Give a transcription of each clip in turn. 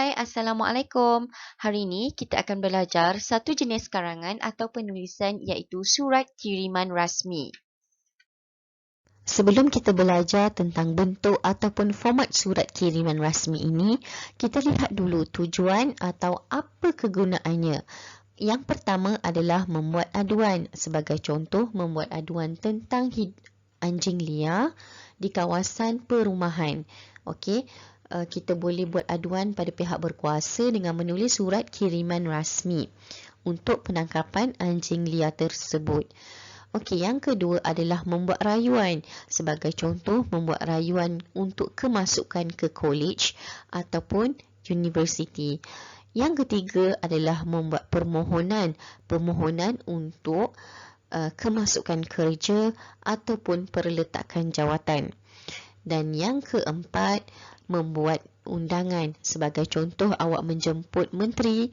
Hai, Assalamualaikum. Hari ini kita akan belajar satu jenis karangan atau penulisan iaitu surat kiriman rasmi. Sebelum kita belajar tentang bentuk ataupun format surat kiriman rasmi ini, kita lihat dulu tujuan atau apa kegunaannya. Yang pertama adalah membuat aduan. Sebagai contoh, membuat aduan tentang anjing liar di kawasan perumahan. Okey, kita boleh buat aduan pada pihak berkuasa dengan menulis surat kiriman rasmi untuk penangkapan anjing liar tersebut. Okey, yang kedua adalah membuat rayuan. Sebagai contoh, membuat rayuan untuk kemasukan ke college ataupun universiti. Yang ketiga adalah membuat permohonan untuk kemasukan kerja ataupun perletakan jawatan. Dan yang keempat, membuat undangan. Sebagai contoh, awak menjemput menteri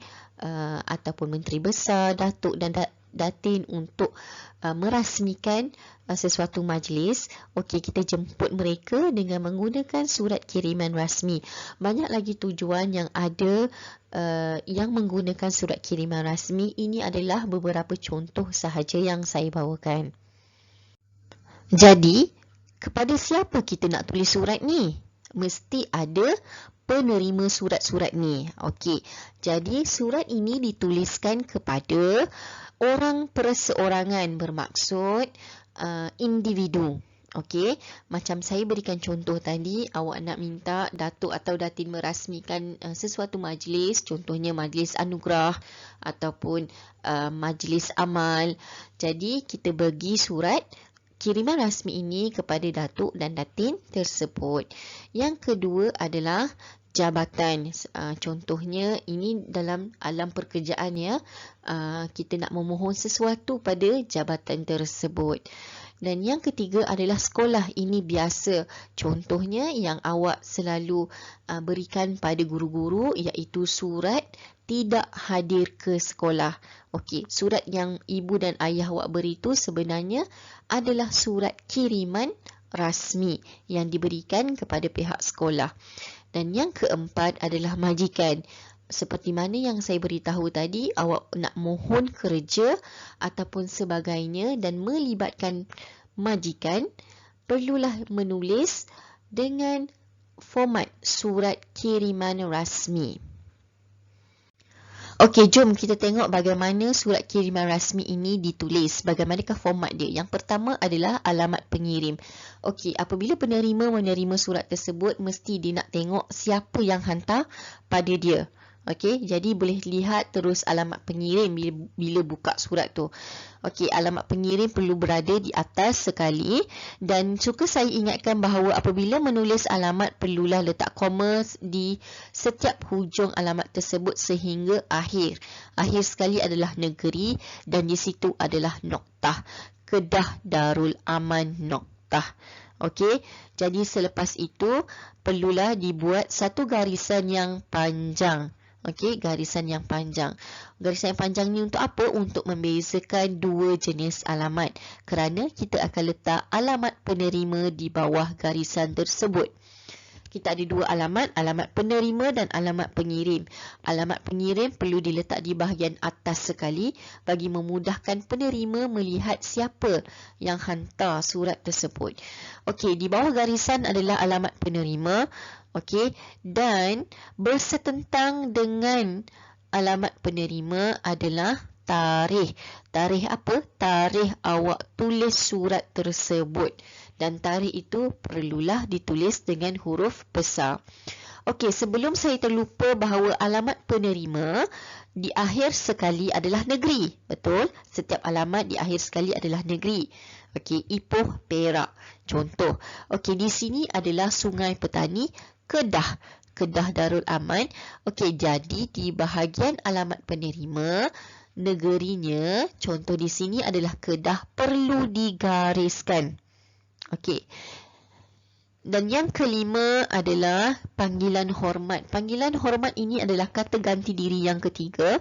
ataupun menteri besar, datuk dan datin untuk merasmikan sesuatu majlis. Okey, kita jemput mereka dengan menggunakan surat kiriman rasmi. Banyak lagi tujuan yang ada yang menggunakan surat kiriman rasmi. Ini adalah beberapa contoh sahaja yang saya bawakan. Jadi, kepada siapa kita nak tulis surat ni? Mesti ada penerima surat-surat ni. Okey, jadi surat ini dituliskan kepada orang perseorangan, bermaksud individu. Okey, macam saya berikan contoh tadi, awak nak minta datuk atau datin merasmikan sesuatu majlis, contohnya majlis anugerah ataupun majlis amal. Jadi kita bagi surat kiriman rasmi ini kepada datuk dan datin tersebut. Yang kedua adalah jabatan. Contohnya ini dalam alam pekerjaan ya. Kita nak memohon sesuatu pada jabatan tersebut. Dan yang ketiga adalah sekolah. Ini biasa. Contohnya yang awak selalu berikan pada guru-guru iaitu surat tidak hadir ke sekolah. Okey, surat yang ibu dan ayah awak beri itu sebenarnya adalah surat kiriman rasmi yang diberikan kepada pihak sekolah. Dan yang keempat adalah majikan. Seperti mana yang saya beritahu tadi, awak nak mohon kerja ataupun sebagainya dan melibatkan majikan, perlulah menulis dengan format surat kiriman rasmi. Okey, jom kita tengok bagaimana surat kiriman rasmi ini ditulis. Bagaimanakah format dia? Yang pertama adalah alamat pengirim. Okey, apabila penerima menerima surat tersebut, mesti dia nak tengok siapa yang hantar pada dia. Okey, jadi boleh lihat terus alamat pengirim bila buka surat tu. Okey, alamat pengirim perlu berada di atas sekali dan suka saya ingatkan bahawa apabila menulis alamat perlulah letak koma di setiap hujung alamat tersebut sehingga akhir. Akhir sekali adalah negeri dan di situ adalah noktah. Kedah Darul Aman Noktah. Okey, jadi selepas itu perlulah dibuat satu garisan yang panjang. Okey, garisan yang panjang. Garisan yang panjang ni untuk apa? Untuk membezakan dua jenis alamat. Kerana kita akan letak alamat penerima di bawah garisan tersebut. Kita ada dua alamat, alamat penerima dan alamat pengirim. Alamat pengirim perlu diletak di bahagian atas sekali bagi memudahkan penerima melihat siapa yang hantar surat tersebut. Okey, di bawah garisan adalah alamat penerima. Okey, dan bersetentang dengan alamat penerima adalah tarikh. Tarikh apa? Tarikh awak tulis surat tersebut. Dan tarikh itu perlulah ditulis dengan huruf besar. Okey, sebelum saya terlupa bahawa alamat penerima di akhir sekali adalah negeri. Betul? Setiap alamat di akhir sekali adalah negeri. Okey, Ipoh, Perak. Contoh. Okey, di sini adalah Sungai Petani, Kedah. Kedah Darul Aman. Okey, jadi di bahagian alamat penerima, negerinya, contoh di sini adalah Kedah, perlu digariskan. Okey. Dan yang kelima adalah panggilan hormat. Panggilan hormat ini adalah kata ganti diri yang ketiga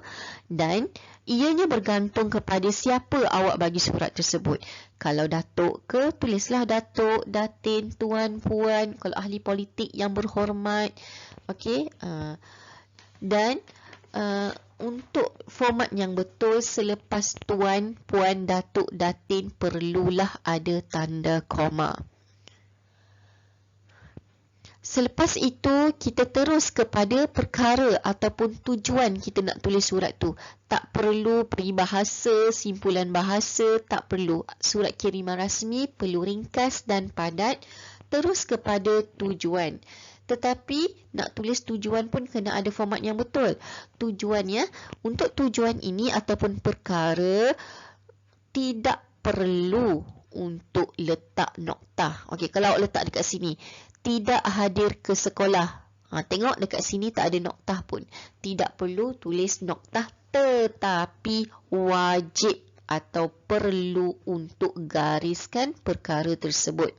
dan ianya bergantung kepada siapa awak bagi surat tersebut. Kalau datuk ke, tulislah datuk, datin, tuan, puan. Kalau ahli politik yang berhormat. Okey. Dan untuk format yang betul, selepas tuan, puan, datuk, datin perlulah ada tanda koma. Selepas itu, kita terus kepada perkara ataupun tujuan kita nak tulis surat tu. Tak perlu peribahasa, simpulan bahasa, tak perlu. Surat kiriman rasmi perlu ringkas dan padat, terus kepada tujuan. Tetapi nak tulis tujuan pun kena ada format yang betul. Tujuannya, untuk tujuan ini ataupun perkara, tidak perlu untuk letak noktah. Okey, kalau awak letak dekat sini, tidak hadir ke sekolah. Tengok dekat sini tak ada noktah pun. Tidak perlu tulis noktah, tetapi wajib atau perlu untuk gariskan perkara tersebut.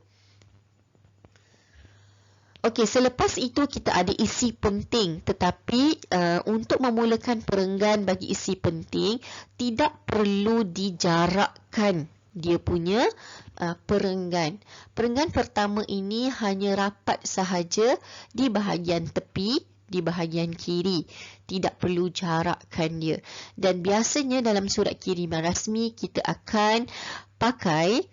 Okey, selepas itu kita ada isi penting, tetapi untuk memulakan perenggan bagi isi penting, tidak perlu dijarakkan dia punya perenggan. Perenggan pertama ini hanya rapat sahaja di bahagian tepi, di bahagian kiri. Tidak perlu jarakkan dia. Dan biasanya dalam surat kiriman rasmi kita akan pakai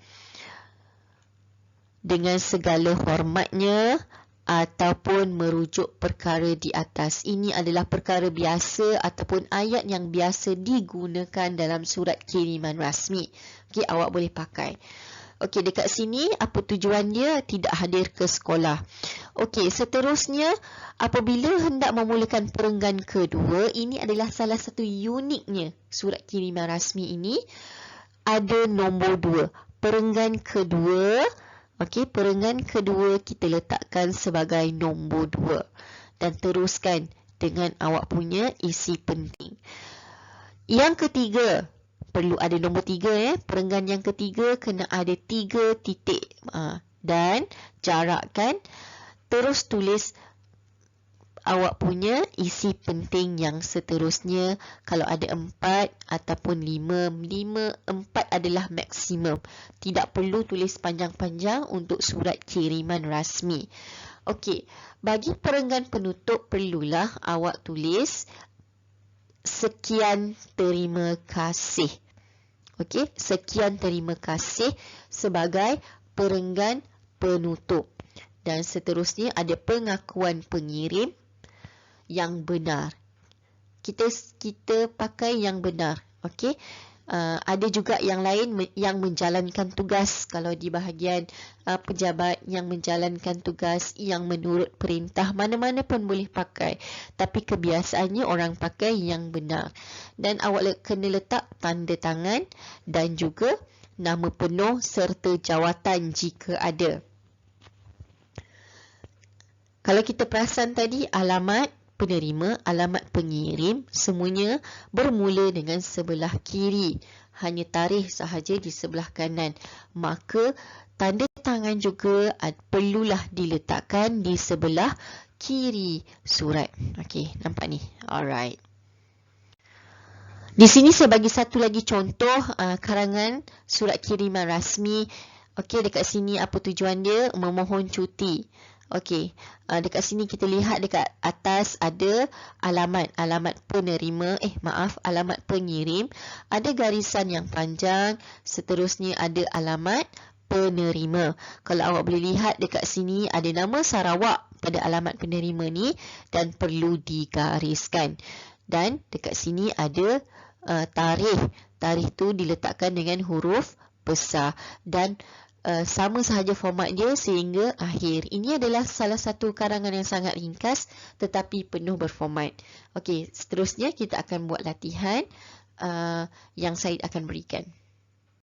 dengan segala hormatnya ataupun merujuk perkara di atas. Ini adalah perkara biasa ataupun ayat yang biasa digunakan dalam surat kiriman rasmi. Okey, awak boleh pakai. Okey, dekat sini apa tujuan dia? Tidak hadir ke sekolah. Okey, seterusnya apabila hendak memulakan perenggan kedua, ini adalah salah satu uniknya surat kiriman rasmi ini, ada nombor 2. Perenggan kedua. Okey, perenggan kedua kita letakkan sebagai nombor 2 dan teruskan dengan awak punya isi penting. Yang ketiga, perlu ada nombor 3 Perenggan yang ketiga kena ada 3 titik. Dan jarakkan, terus tulis awak punya isi penting yang seterusnya. Kalau ada 4 ataupun 5, 4 adalah maksimum. Tidak perlu tulis panjang-panjang untuk surat kiriman rasmi. Okey, bagi perenggan penutup perlulah awak tulis sekian terima kasih. Okey, sekian terima kasih sebagai perenggan penutup. Dan seterusnya ada pengakuan pengirim yang benar. Kita pakai yang benar. Okey. Ada juga yang lain yang menjalankan tugas. Kalau di bahagian pejabat yang menjalankan tugas yang menurut perintah, mana-mana pun boleh pakai. Tapi kebiasaannya orang pakai yang benar. Dan awak kena letak tanda tangan dan juga nama penuh serta jawatan jika ada. Kalau kita perasan tadi, alamat penerima, alamat pengirim, semuanya bermula dengan sebelah kiri. Hanya tarikh sahaja di sebelah kanan. Maka tanda tangan juga perlulah diletakkan di sebelah kiri surat. Okey, nampak ni. Alright. Di sini saya bagi satu lagi contoh karangan surat kiriman rasmi. Okey, dekat sini apa tujuan dia? Memohon cuti. Okey, dekat sini kita lihat dekat atas ada alamat penerima, alamat pengirim. Ada garisan yang panjang, seterusnya ada alamat penerima. Kalau awak boleh lihat dekat sini ada nama Sarawak pada alamat penerima ni dan perlu digariskan. Dan dekat sini ada tarikh. Tarikh tu diletakkan dengan huruf besar dan sama sahaja format dia sehingga akhir. Ini adalah salah satu karangan yang sangat ringkas tetapi penuh berformat. Okey, seterusnya kita akan buat latihan yang Said akan berikan.